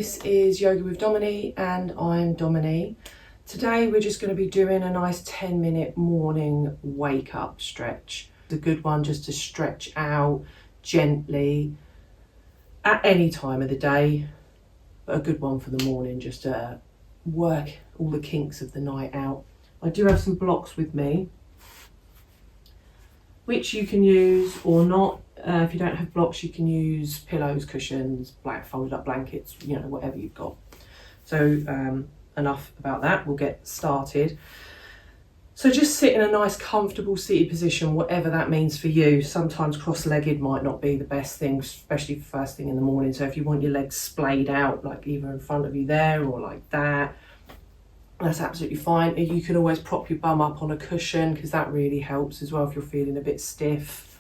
this is Yoga with Dominique and I'm Dominique. Today we're just going to be doing a nice 10-minute morning wake up stretch. It's a good one just to stretch out gently at any time of the day, but a good one for the morning just to work all the kinks of the night out. I do have some blocks with me, which you can use or not. If you don't have blocks, you can use pillows, cushions, folded up blankets, whatever you've got. So enough about that, we'll get started. So just sit in a nice comfortable seated position, whatever that means for you. Sometimes cross-legged might not be the best thing, especially first thing in the morning. So if you want your legs splayed out, like either in front of you there or like that, that's absolutely fine. You can always prop your bum up on a cushion because that really helps as well if you're feeling a bit stiff.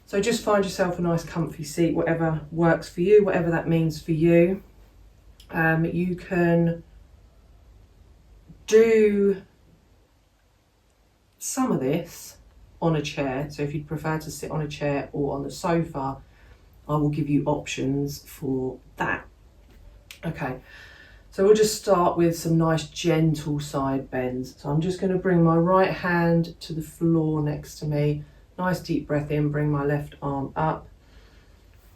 So just find yourself a nice comfy seat, whatever works for you, whatever that means for you. You can do some of this on a chair. So if you'd prefer to sit on a chair or on the sofa, I will give you options for that. Okay, so we'll just start with some nice gentle side bends. So I'm just going to bring my right hand to the floor next to me. Nice deep breath in, bring my left arm up.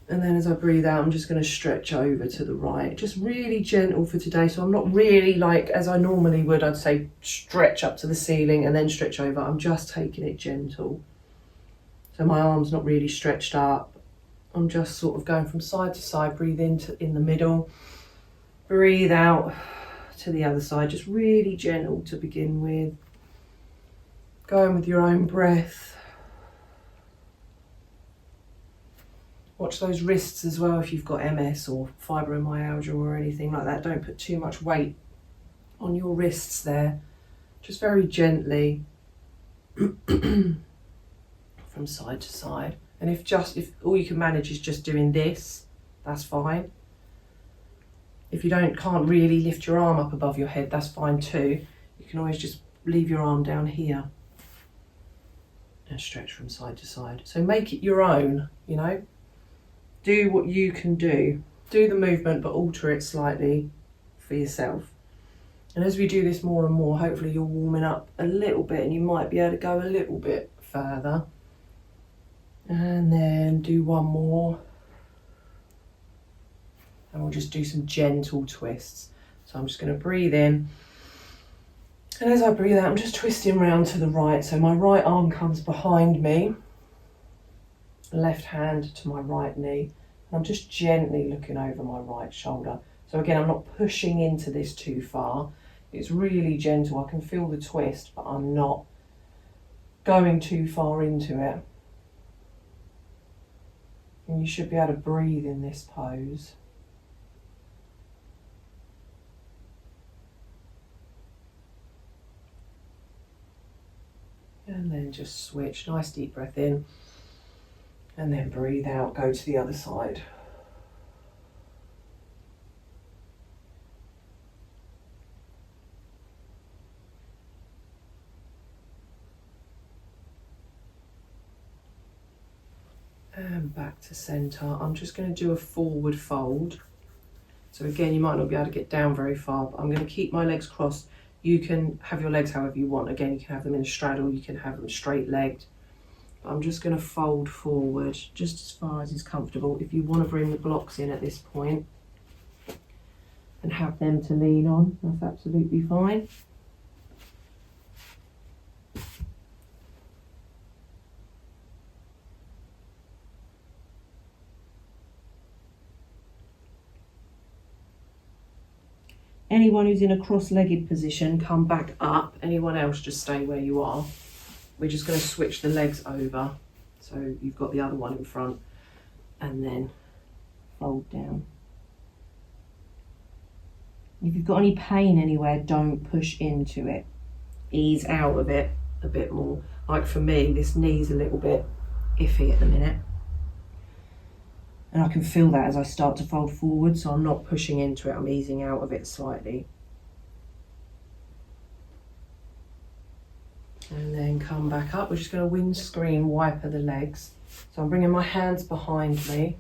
And then as I breathe out, I'm just going to stretch over to the right. Just really gentle for today. So I'm not really like, as I normally would, I'd say stretch up to the ceiling and then stretch over. I'm just taking it gentle. So my arm's not really stretched up. I'm just sort of going from side to side, breathe in the middle. Breathe out to the other side. Just really gentle to begin with. Going with your own breath. Watch those wrists as well if you've got MS or fibromyalgia or anything like that. Don't put too much weight on your wrists there. Just very gently from side to side. And if all you can manage is just doing this, that's fine. If you can't really lift your arm up above your head, that's fine too. You can always just leave your arm down here and stretch from side to side. So make it your own, Do what you can do. Do the movement, but alter it slightly for yourself. And as we do this more and more, hopefully you're warming up a little bit and you might be able to go a little bit further. And then do one more. And we'll just do some gentle twists. So I'm just going to breathe in. And as I breathe out, I'm just twisting round to the right. So my right arm comes behind me. Left hand to my right knee. And I'm just gently looking over my right shoulder. So again, I'm not pushing into this too far. It's really gentle. I can feel the twist, but I'm not going too far into it. And you should be able to breathe in this pose. And then just switch, nice deep breath in. And then breathe out, go to the other side. And back to centre. I'm just going to do a forward fold. So again, you might not be able to get down very far, but I'm going to keep my legs crossed. You can have your legs however you want. Again, you can have them in a straddle, you can have them straight legged. I'm just going to fold forward just as far as is comfortable. If you want to bring the blocks in at this point and have them to lean on, that's absolutely fine. Anyone who's in a cross-legged position, come back up. Anyone else, just stay where you are. We're just going to switch the legs over. So you've got the other one in front and then fold down. If you've got any pain anywhere, don't push into it. Ease out of it a bit more. Like for me, this knee's a little bit iffy at the minute. And I can feel that as I start to fold forward, so I'm not pushing into it, I'm easing out of it slightly. And then come back up. We're just going to windscreen wiper the legs. So I'm bringing my hands behind me.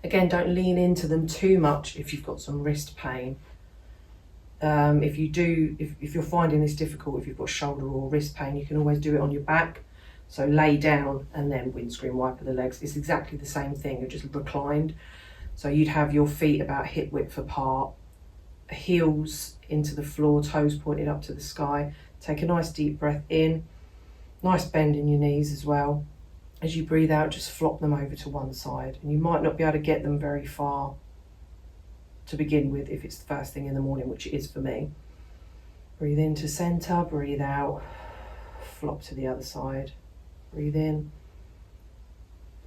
Again, don't lean into them too much if you've got some wrist pain. If you're finding this difficult, if you've got shoulder or wrist pain, you can always do it on your back. So lay down and then windscreen wiper the legs. It's exactly the same thing, you're just reclined. So you'd have your feet about hip width apart, heels into the floor, toes pointed up to the sky. Take a nice deep breath in, nice bend in your knees as well. As you breathe out, just flop them over to one side. And you might not be able to get them very far to begin with if it's the first thing in the morning, which it is for me. Breathe into center, breathe out, flop to the other side. Breathe in,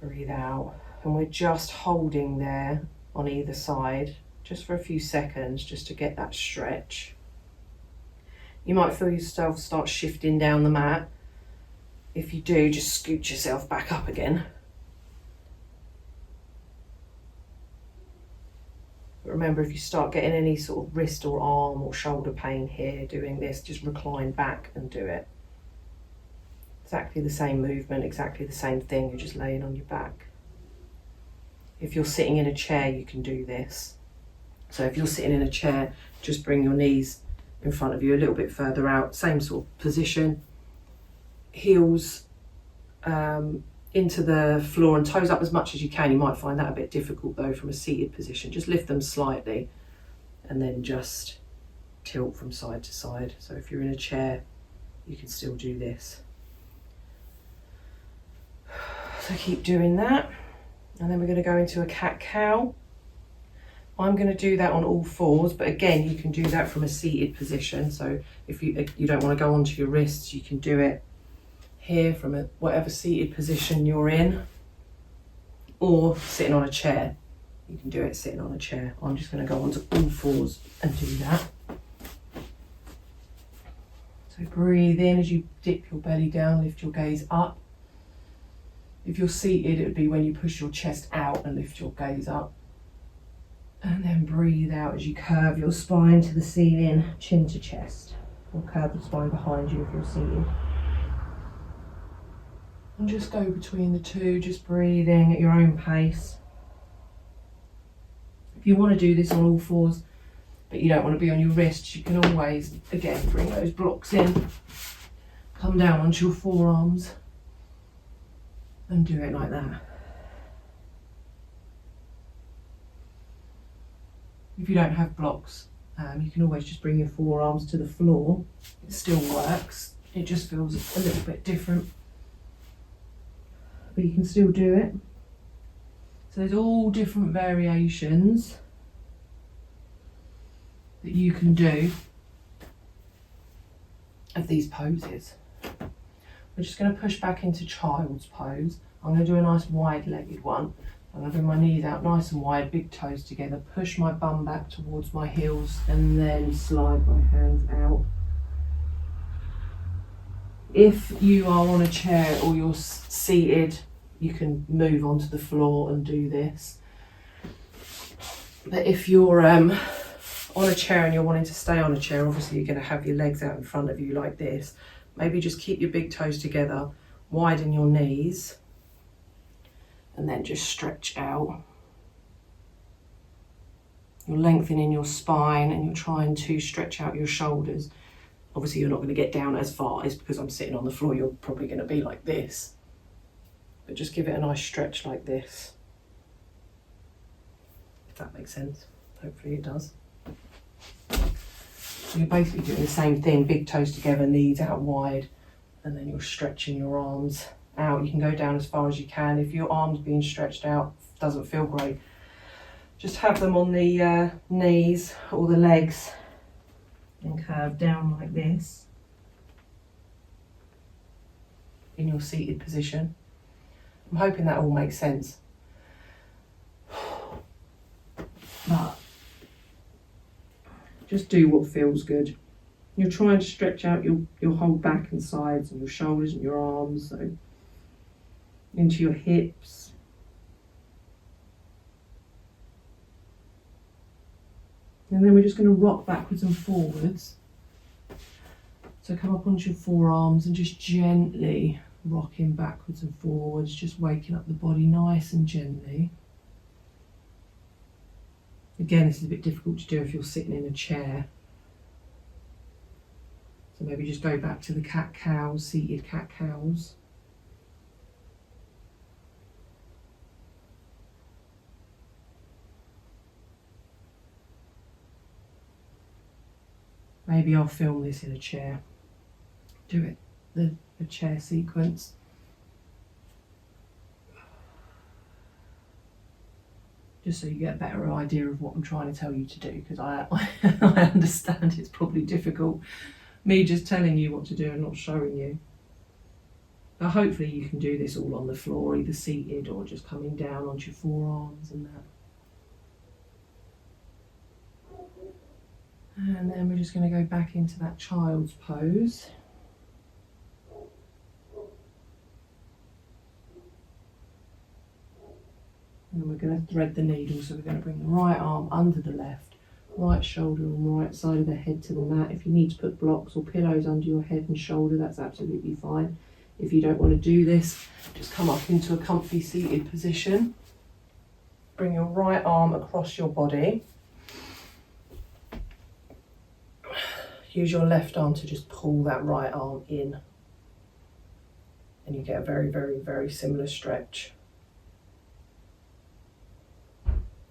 breathe out. And we're just holding there on either side, just for a few seconds, just to get that stretch. You might feel yourself start shifting down the mat. If you do, just scoot yourself back up again. But remember, if you start getting any sort of wrist or arm or shoulder pain here doing this, just recline back and do it. Exactly the same movement, exactly the same thing, you're just laying on your back. If you're sitting in a chair, you can do this. So if you're sitting in a chair, just bring your knees in front of you a little bit further out, same sort of position. Heels into the floor and toes up as much as you can. You might find that a bit difficult though from a seated position. Just lift them slightly and then just tilt from side to side. So if you're in a chair, you can still do this. So keep doing that. And then we're going to go into a cat-cow. I'm going to do that on all fours, but again, you can do that from a seated position. So if you don't want to go onto your wrists, you can do it here from whatever seated position you're in, or sitting on a chair. You can do it sitting on a chair. I'm just going to go onto all fours and do that. So breathe in as you dip your belly down, lift your gaze up. If you're seated, it would be when you push your chest out and lift your gaze up. And then breathe out as you curve your spine to the ceiling, chin to chest. Or curve the spine behind you if you're seated. And just go between the two, just breathing at your own pace. If you want to do this on all fours, but you don't want to be on your wrists, you can always, again, bring those blocks in, come down onto your forearms, and do it like that. If you don't have blocks, you can always just bring your forearms to the floor. It still works, it just feels a little bit different. But you can still do it. So there's all different variations that you can do of these poses. We're just going to push back into child's pose. I'm going to do a nice wide-legged one. I'm going to bring my knees out nice and wide, big toes together, push my bum back towards my heels and then slide my hands out. If you are on a chair or you're seated, you can move onto the floor and do this. But if you're on a chair and you're wanting to stay on a chair, obviously you're going to have your legs out in front of you like this. Maybe just keep your big toes together, widen your knees, and then just stretch out. You're lengthening your spine and you're trying to stretch out your shoulders. Obviously you're not going to get down as far as because I'm sitting on the floor, you're probably going to be like this. But just give it a nice stretch like this. If that makes sense. Hopefully it does. So you're basically doing the same thing, big toes together, knees out wide, and then you're stretching your arms out. You can go down as far as you can. If your arms being stretched out doesn't feel great, just have them on the knees or the legs and curve down like this in your seated position. I'm hoping that all makes sense. But just do what feels good. You're trying to stretch out your whole back and sides and your shoulders and your arms, so into your hips. And then we're just going to rock backwards and forwards. So come up onto your forearms and just gently rocking backwards and forwards, just waking up the body nice and gently. Again, this is a bit difficult to do if you're sitting in a chair. So maybe just go back to the cat-cows, seated cat-cows. Maybe I'll film this in a chair. Do it, the chair sequence. Just so you get a better idea of what I'm trying to tell you to do, because I understand it's probably difficult, me just telling you what to do and not showing you. But hopefully you can do this all on the floor, either seated or just coming down onto your forearms and that. And then we're just going to go back into that child's pose. And then we're going to thread the needle, so we're going to bring the right arm under the left, right shoulder and right side of the head to the mat. If you need to put blocks or pillows under your head and shoulder, that's absolutely fine. If you don't want to do this, just come up into a comfy seated position. Bring your right arm across your body. Use your left arm to just pull that right arm in. And you get a very, very, very similar stretch.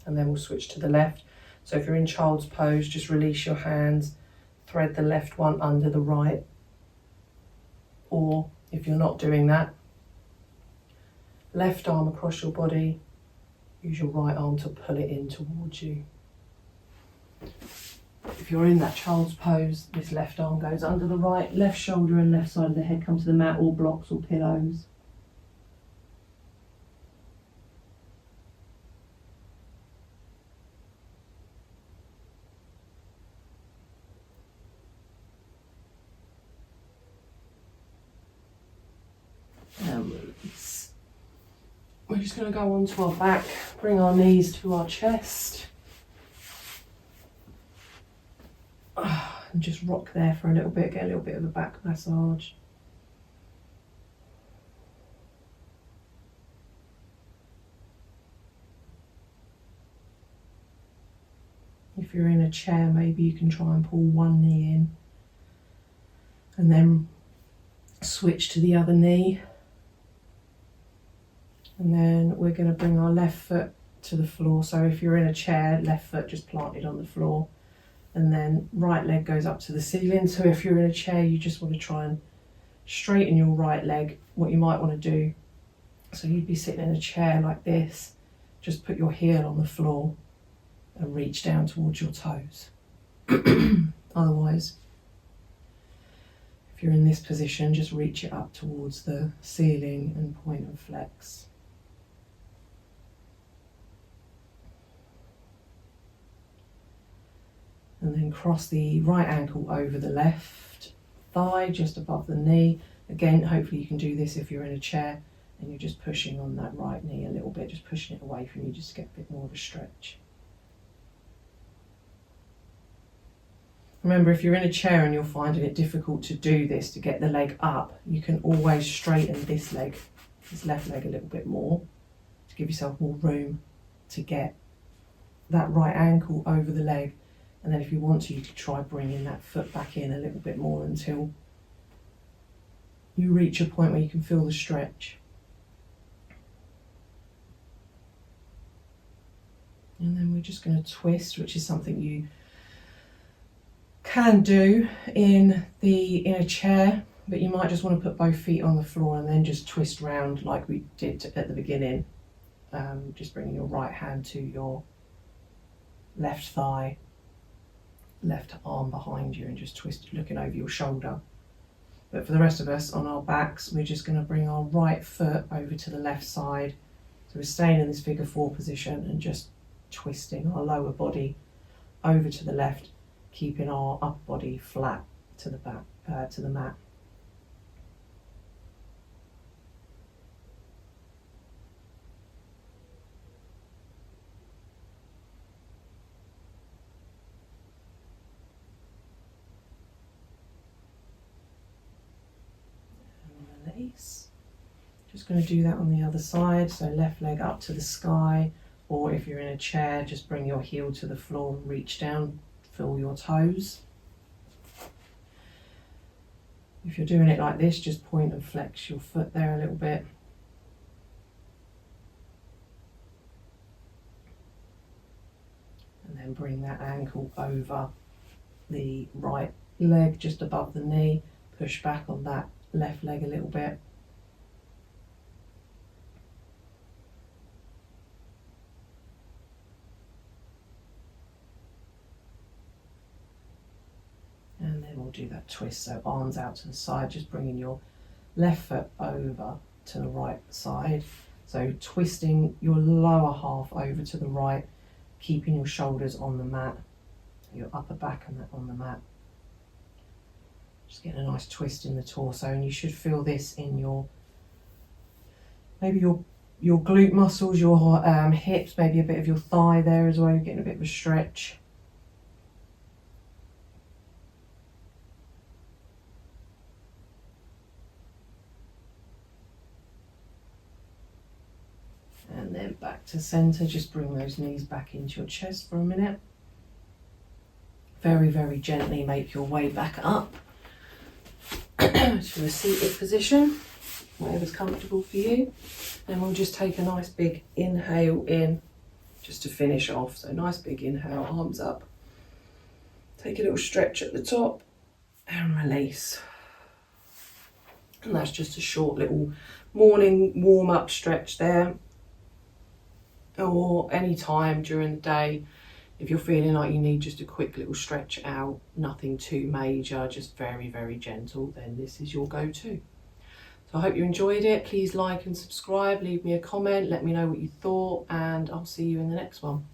And then we'll switch to the left. So if you're in child's pose, just release your hands, thread the left one under the right. Or if you're not doing that, left arm across your body, use your right arm to pull it in towards you. If you're in that child's pose, this left arm goes under the right, left shoulder and left side of the head come to the mat, or blocks or pillows. And release. We're just going to go onto our back, bring our knees to our chest. And just rock there for a little bit, get a little bit of a back massage. If you're in a chair, maybe you can try and pull one knee in and then switch to the other knee. And then we're going to bring our left foot to the floor. So if you're in a chair, left foot just planted on the floor. And then right leg goes up to the ceiling. So if you're in a chair, you just want to try and straighten your right leg. What you might want to do, so you'd be sitting in a chair like this, just put your heel on the floor and reach down towards your toes. Otherwise, if you're in this position, just reach it up towards the ceiling and point and flex. And then cross the right ankle over the left thigh, just above the knee. Again, hopefully you can do this if you're in a chair and you're just pushing on that right knee a little bit, just pushing it away from you, just to get a bit more of a stretch. Remember, if you're in a chair and you're finding it difficult to do this, to get the leg up, you can always straighten this leg, this left leg, a little bit more, to give yourself more room to get that right ankle over the leg. And then if you want to, you could try bringing that foot back in a little bit more until you reach a point where you can feel the stretch. And then we're just going to twist, which is something you can do in a chair, but you might just want to put both feet on the floor and then just twist round like we did at the beginning. Just bringing your right hand to your left thigh, left arm behind you, and just twist, looking over your shoulder. But for the rest of us on our backs, we're just going to bring our right foot over to the left side. So we're staying in this figure 4 position and just twisting our lower body over to the left, keeping our upper body flat to the back, to the mat. And release. Just going to do that on the other side. So left leg up to the sky, or if you're in a chair, just bring your heel to the floor and reach down, feel your toes. If you're doing it like this, just point and flex your foot there a little bit. And then bring that ankle over the right leg, just above the knee. Push back on that left leg a little bit. And then we'll do that twist, so arms out to the side, just bringing your left foot over to the right side. So twisting your lower half over to the right, keeping your shoulders on the mat, your upper back on the mat. Just getting a nice twist in the torso, and you should feel this in your, maybe your glute muscles, your hips, maybe a bit of your thigh there as well. You're getting a bit of a stretch. And then back to center, just bring those knees back into your chest for a minute. Very, very gently make your way back up to a seated position, whatever's comfortable for you. Then we'll just take a nice big inhale in, just to finish off. So nice big inhale, arms up. Take a little stretch at the top and release. And that's just a short little morning warm-up stretch there. Or any time during the day, if you're feeling like you need just a quick little stretch out, nothing too major, just very, very gentle, then this is your go-to. So I hope you enjoyed it. Please like and subscribe, leave me a comment, let me know what you thought, and I'll see you in the next one.